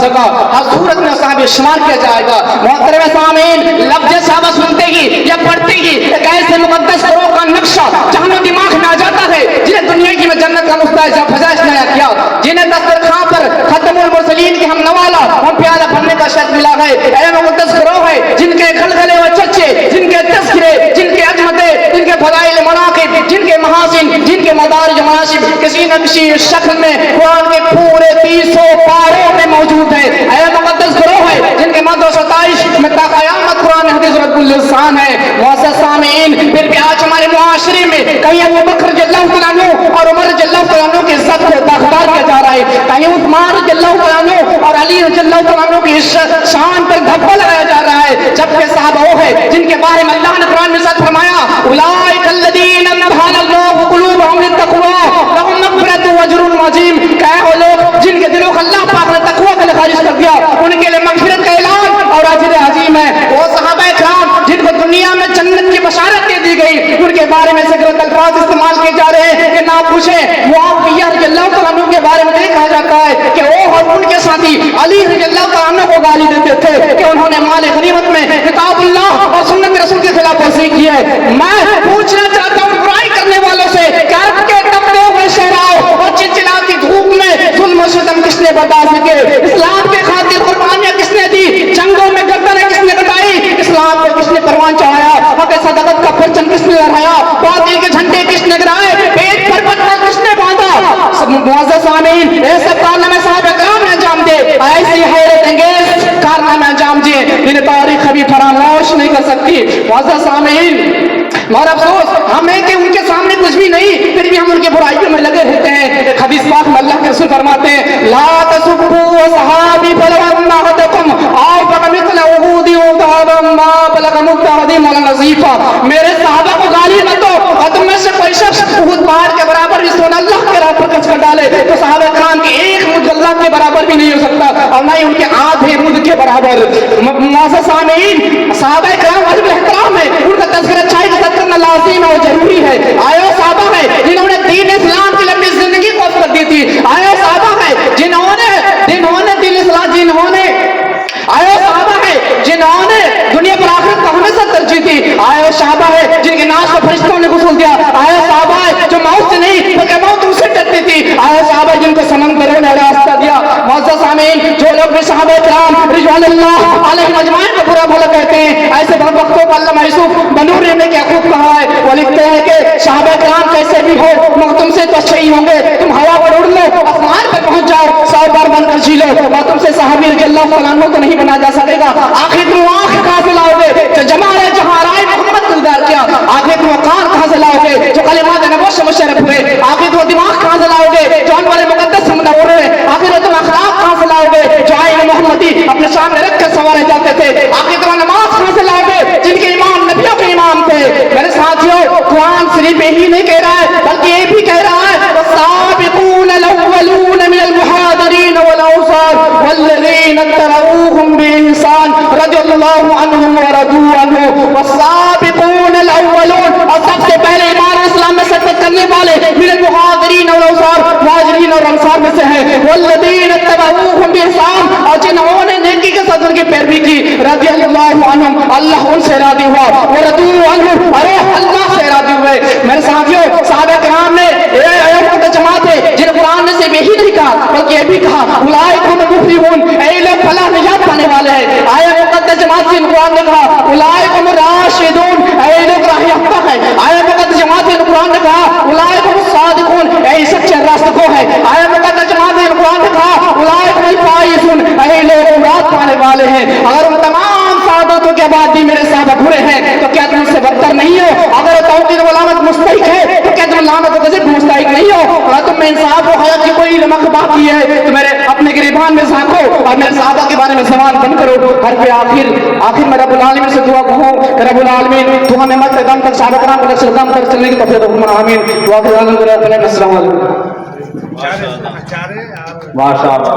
जगह हर सूरत में साहब शुमार किया जाएगा। मोहतरम सामीन, लफ्ज़ सहाबा सुनते ही या पढ़ते ही एक ऐसे मुकद्दस फरोग का नक्शा जहां दिमाग में आ जाता है, जिन्हें दुनिया की में जन्नत का फजाइश नया किया, जिन्हें दस्तरखां पर खत्मुल मुरसलीन के हम नवाला हम प्याला बनने का शर्त मिला है। ऐ मुकद्दस फरोग है जिनके गलगले व चर्चे, जिनके तज़किरे, जिनके अजमते, जिनके फज़ाइल मनाक़िब, जिनके महासिन, जिनके मदारिज मनासिब किसी न किसी शक्ल में कुरान के पूरे 300 पारों में मौजूद है। ऐ मुकद्दस फरोग है जिनके मद व सताइश में ता क़यामत कुरान हदीस रद्दुल लिसान है। मुअज़्ज़ज़ सामीन, फिर भी आज हमारे मुआशरे में कहीं अबू बकर रज़ियल्लाहु तआला अन्हु और उमर रज़ियल्लाहु तआला अन्हु की इज्जत को दागदार किया जा रहा है, कहीं उस्मान रज़ियल्लाहु तआला अन्हु और अली रज़ियल्लाहु तआला अन्हु की शान पर धब्बा लगाया जा रहा है, जबकि साहब वो है जिनके बारे में अल्लाह ने कुरान में सच फरमाया, उलाइका अल्लज़ीना अम्हलल्लाहु क़ुलूबहुम लित्तक़वा लहुम मग़फ़िरतुन व अज्रुन अज़ीम। क्या है वो लोग जिनके दिलों को अल्लाह पाक ने तक़वा के लिए खारिज कर दिया, उनके लिए मग़फ़िरत का ऐलान और अजर अज़ीम है। वो सहाबा किराम जिनको दुनिया में जन्नत की बशारत दे दी गई, उनके बारे में गलत अल्फाज इस्तेमाल किए जा रहे हैं कि ना पूछे। मुआविया रज़ियल्लाहु तआला अन्हु के बारे में कहा जाता है कि वो और उनके साथी अली रज़ियल्लाहु तआला अन्हु को गाली देते थे कि उन्होंने माल गनीमत में किताबुल्लाह और सुन्नत रसूल के खिलाफ वर्जी की है। मैं पूछना चाहता हूँ बुराई करने वालों से कि आपके तपते हुए शहराओं और चिलचिलाती धूप में जुल्म और सितम किसने बर्दाश्त किए? इस्लाम के खातिर कुर्बानियां किसने दी? जंगों में गर्दनें किसने कटाई? इस्लाम को किसने परवान चढ़ाया? हक़ सदाकत का परचम किसने लहराया? बातिल के झंडे किसने गिराए? पेट पर पत्थर किसने बांधा? मुअज़्ज़ज़ सामीन, ये सब कारनामे साहब किराम ने अंजाम दे, ऐसी हैरत अंगेज कारनामे अंजाम दिए जिन्हें तारीख कभी फरामोश नहीं कर सकती। मुअज़्ज़ज़ सामीन, और अफसोस हमें कि उनके सामने कुछ भी नहीं, फिर भी हम उनके बुराइयों में लगे रहते हैं। एक हदीस पाक में अल्लाह के रसूल फरमाते हैं, ला तसुब्बू असहाबी फलवन्ना अहदकुम आओ फकमिथल उहूदी उदाबम मा बलग मुत्तहदिम वला नज़ीफा। मेरे सहाबा को गाली मत दो और तुम में से कोई शख्स उहद पहाड़ के बराबर भी सोना अल्लाह के राह पर खर्च कर डाले तो सहाबा किराम के एक मुद्द अल्लाह के बराबर भी नहीं हो सकता और ना ही उनके आधे मुद्द के बराबर। मुअज़्ज़ज़ सामीन, सहाबा किराम वाजिब एहतराम है, उनका तज़किरा करना लाज़िम और जरूरी है। आया सहाबा है जिन्होंने दीन इस्लाम की लंबी जिंदगी को कर दी थी। आया सहाबा है जिन्होंने दीन इस्लाम आया सहाबा है जिन्होंने दुनिया पर आखिरत को हमेशा तरजीह दी। आया सहाबा है जिनके नाश को फरिश्तों ने गुस्ल दिया। आया सहाबा है जो मौत से नहीं बल्कि मौत उनसे डरती थी। आया सहाबा जिनको समंदरों ने रास्ता दिया। मुअज़्ज़ज़ सामीन, जो लोग भी सहाबा किराम रिज़वानुल्लाह अलैहिम अजमाइन को बुरा भला कहते हैं, ऐसे बदबख्तों को अल्लामा यूसुफ बनूरी ने क्या खूब कहा है। वो लिखते हैं कि सहाबा किराम कैसे भी हो मगर तुमसे तो अच्छे ही होंगे। तुम हवा पर उड़ लो, आसमान पर पहुंच जाओ, 100 बार बनकर जी लो और तुमसे सहाबी रज़ियल्लाहु तआला अन्हु को नहीं बना जा सकेगा। आखिर तुम आंख कहां से लाओगे जो जमाने जहां राय मोहम्मद दिलदार किया? आखिर तुम कान कहां से लाओगे जो कलिमात नबुव्वत से मुशर्रफ हुए? आखिर तुम दिमाग कहां से लाओगे जो अनवर मुक़द्दस से मुनव्वर हुए? आखिर तुम अखलाक कहां से लाओगे जो आईन मोहम्मदी अपने सामने रखकर संवारे जाते थे? आखिर तुम नमाज कहां से लाओगे जिनके इमाम नबियों के इमाम थे? मेरे साथियों, कुरान सिर्फ यही नहीं कह रहा है बल्कि ये भी कह रहा है वस्साबिकून अल-अव्वलून मिनल मुहाजिरीन वल अंसार वल्लज़ीना तबऊहुम बिइहसान रज़ियल्लाहु अन्हुम व रदू अन्हु। वस्साबिकून अल-अव्वलून, और सबसे पहले ईमान इस्लाम में सबकत करने वाले मिनल मुहाजिरीन वल अंसार, मुहाजिरीन और अंसार में से हैं। वल्लज़ीना तबऊहुम बिइहसान, और जिन्होंने नेकी के साथ उनकी पैरवी की, रज़ियल्लाहु अन्हुम, अल्लाह उनसे राज़ी हुआ, व रदू अन्हु, अरे अल्लाह से राज़ी हुए। मेरे साथियों, सहाबा किराम ने जमात है जिन्हें कुरान ने सिर्फ यही नहीं कहा बल्कि ये भी कहा उलाइकुम मुफ्लिहून, ऐ लोग फलाह निजात पाने वाले हैं। आया मुक़द्दस जमात से कुरान ने कहा उलाइकुम राशिदून, ऐ लोग राह याफ्ता है। आया मुक़द्दस जमात से कुरान ने कहा उलाइकुम सादिकून, ऐ सच्चे रास्तों है। आया मुक़द्दस जमात से कुरान ने कहा उलाइकुम फाइज़ून, ऐ लोग मुराद पाने वाले हैं। अगर उन तमाम सादतों के बाद भी मेरे सहाबा बुरे हैं तो क्या तुम उससे बदतर नहीं हो? अगर तौक़ीर व लानत मुस्तहिक़ है तो क्या तुम लानत व गज़ब मुस्तहिक़ नहीं हो? अगर तुम में इंसाफ और हया की कोई रमक बाकी है तो मेरे अपने गिरबान में झांको और मेरे सहाबा के बारे में सवाल बंद करो। हर पे आखिर मैं रब्बुल आलमीन से दुआ कहूं कि रब्बुल आलमीन तू हमें मत दम तक सहाबा किराम के दम तक चलने की तौफीक दे। आमीन। दुआ करें। अस्सलाम वालेकुम। माशाअल्लाह।